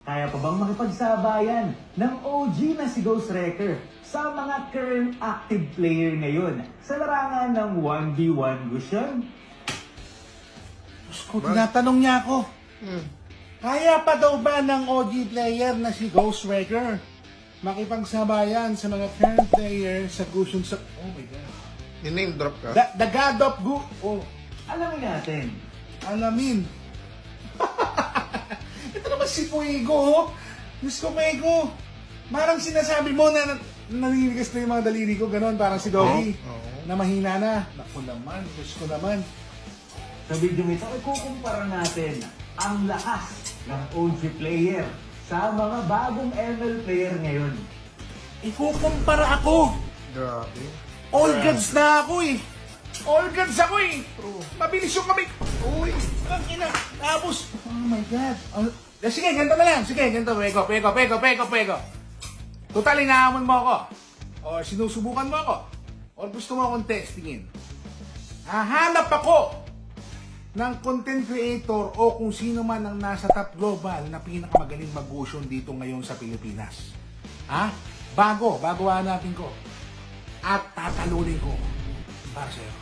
Kaya pa bang makipagsabayan ng OG na si Ghost Wrecker sa mga current active player ngayon sa larangan ng 1v1 Gusion? Diyos ko, tinatanong niya ako. Kaya pa daw ba ng OG player na si Ghost Wrecker makipagsabayan sa mga current player sa Gusion sa... Oh my God. I-name drop ka? The God of Gu... Oh, Alamin natin. alamin. Ito naman si Puigo, oh. Diyos ko, Puigo. Parang sinasabi mo na naninigas na yung mga daliri ko, ganon. Parang si Doggy. Oo. Na mahina na. Naku naman, Diyos ko naman. Sa video ito, ikukumpara natin ang lakas ng OG player sa mga bagong ML player ngayon. Ikukumpara ako. Grabe. All gods na ako eh. All gods ako eh. Mabilis yung kami. Uy, ang ina. Tapos, oh my God. Sige, ganito na lang. Sige, ganito. Pego. Total, inaamon mo ako. O sinusubukan mo ako. O gusto mo akong testingin. Hahanap ako ng content creator o kung sino man ang nasa top global na pinakamagaling mag-motion dito ngayon sa Pilipinas. Ha? Bago natin ko. At tatalunin ko para sa'yo.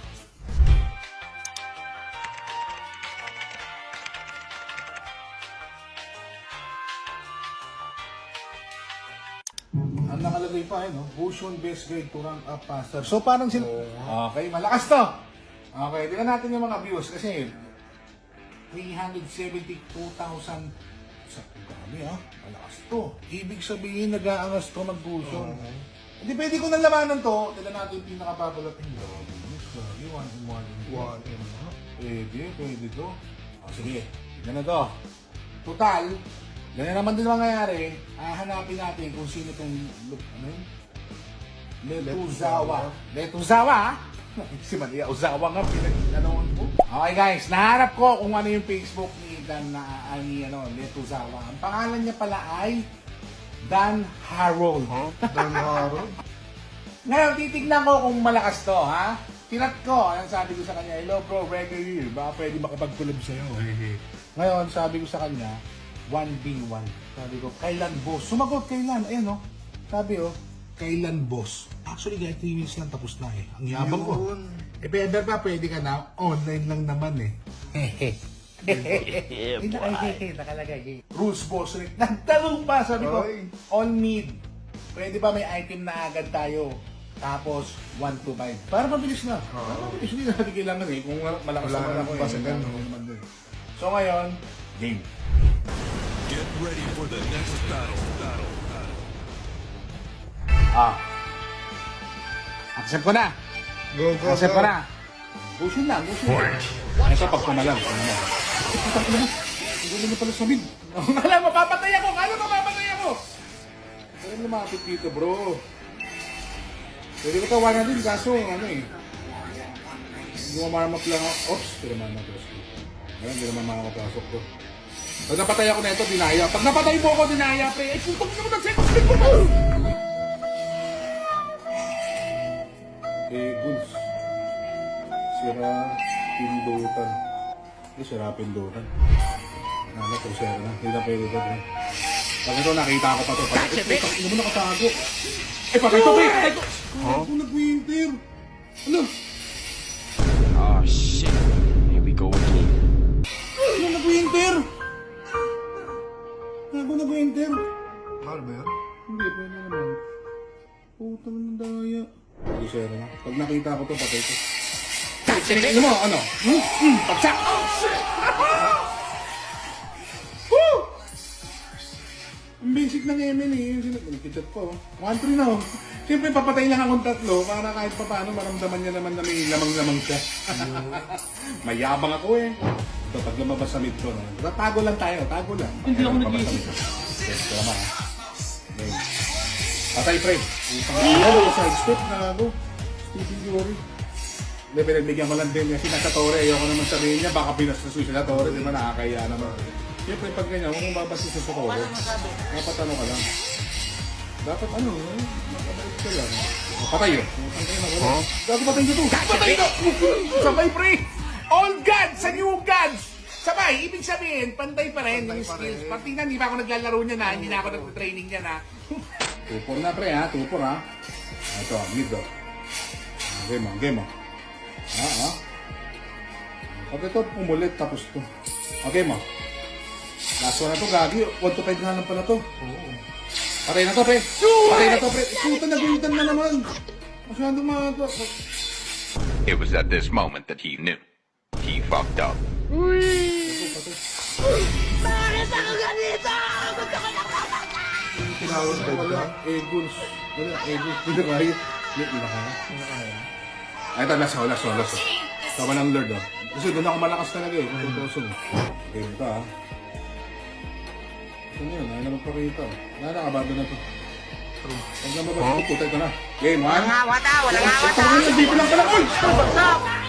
Ang nakalagay pa no? Motion Best Grade to Rank Up Faster. So parang sila... Okay, malakas to. Okay, tingnan natin yung mga views kasi 372,000 sa kami malakas to. Ibig sabihin nag-aangas to mag-motion. Hindi pwede ko nang lamanan to. Tignan natin yung pinaka-babalat ng Pwede to. O sige, tignan na to. Total, ganyan naman din mangyayari. Hanapin natin kung sino itong ano yun? Letuzawa ha? Si Maria Uzawa nga pinag-ganoon ko. Okay guys, nahanap ko kung ano yung Facebook ni Dan na Letuzawa. Ang pangalan niya pala ay Dan Harold. Dan Harold? Ngayon, titignan ko kung malakas to, ha? Tinat ko, ayun sabi ko sa kanya, hello bro, Wrecker here. Baka pwede makapag-collab sa'yo. Ngayon, sabi ko sa kanya, 1v1. Sabi ko, kailan boss? Sumagot, kailan? Ayan o. Sabi kailan boss? Actually, guys, 3 minutes lang tapos na eh. Ang yabang ko. Yun. Pwede pa, pwede ka na. Online lang naman eh. Nakalagay. Rules boss rin. Nagtanong pa, sabi ko, Oy. on mid. Pwede ba may item na agad tayo? Tapos, 1 to 5. Para mabilis na. Para mabilis. Hindi natin kailangan eh. Kung malakas Wala naman nang ako eh. basagan, no? naman din. So ngayon, game. Get ready for the next battle. Accept ko na. Go. Accept ko na. Busin na. Ito pag kumalang. Hindi mo pala sabihin. Kala, mapapatay ako. Pero lumapit dito, bro. Pwede ko tawanan din, kaso Hindi mo marmap lang ako. Oops, hindi naman makapasok. Hindi naman makapasok ko. Pag napatay ako na ito, dinaya. Pag napatay mo ako, dinaya, pre. Ay, putang naman ang second click ko, bro! Guns. Sira Pindutan. Sira Pindutan. Tercero na. Hindi na pwede ito. Pag ito, nakita ko pa ito. Hindi mo nakatago. Patay ito, pre! Patay ito! Ako nag-winter! Ano? Oh shit. Here we go again. Ano nag-winter? Ako nag-winter? Mahal ba yan? Hindi, pwede naman. Putang ng daya. Tercero na. Pag nakita ko ito, patay ito. Ano mo? Ano? Pagsak! Woo! Ang basic ng ML eh. Nagkichat po. 1-3 na. Siyempre, papatay lang akong tatlo para kahit pa paano maramdaman niya naman na may lamang-lamang siya. Mayabang ako eh. Ito, pag lumabas sa mid ko, tago lang tayo. Tago lang. Hindi ako nag-iisip. Yes, tama ha. Okay. Patay, pre. Side step na ako. Stephen Curry. Hindi, pinagbigyan ko lang din kasi nasa Torre. Ayoko naman sabihin niya, baka pinasusuy siya na Torre. Di ba nakakaya naman. Siyempre, pag ganyan, huwag mong babasis sa Torre. Dapat ano ka lang. Dapat makabalik ka lang. Patay yun. Dapat patay nyo to. Patay nyo! Sabay, pre! All gods! Sa new gods! Sabay, ibig sabihin, pantay pa rin yung Pantay pa skills. rin. Pati na, hindi pa ako naglalaro niya na, hindi na ako nag-training niya na. Tupor na pre ha, tupor ha. Ito, mid do. Game mo. Pag ito, umulit, tapos to. Okay mo. Last one na to, gagi. 1 to 5 na lang pala to. Oo. Patay na to, pre. Patay na to, pre. Puta, nagulitan na naman. Masyadong mga to. It was at this moment that he knew. He fucked up. Tinawag ba Wala, ka? Eagles. Wala, Eagles. Hindi na kaya. Hindi na kaya. Ay, ito, last one. Tama ng Lord, oh. Kasi doon ako malakas talaga eh. Tutusun. Okay, ito ah. Ito yun, ayaw na magpakita. Nakakabado na to. Pag nababas ko, puta ito na. Game 1. Wala nga, wata. Ito na, dito lang pala. Uy!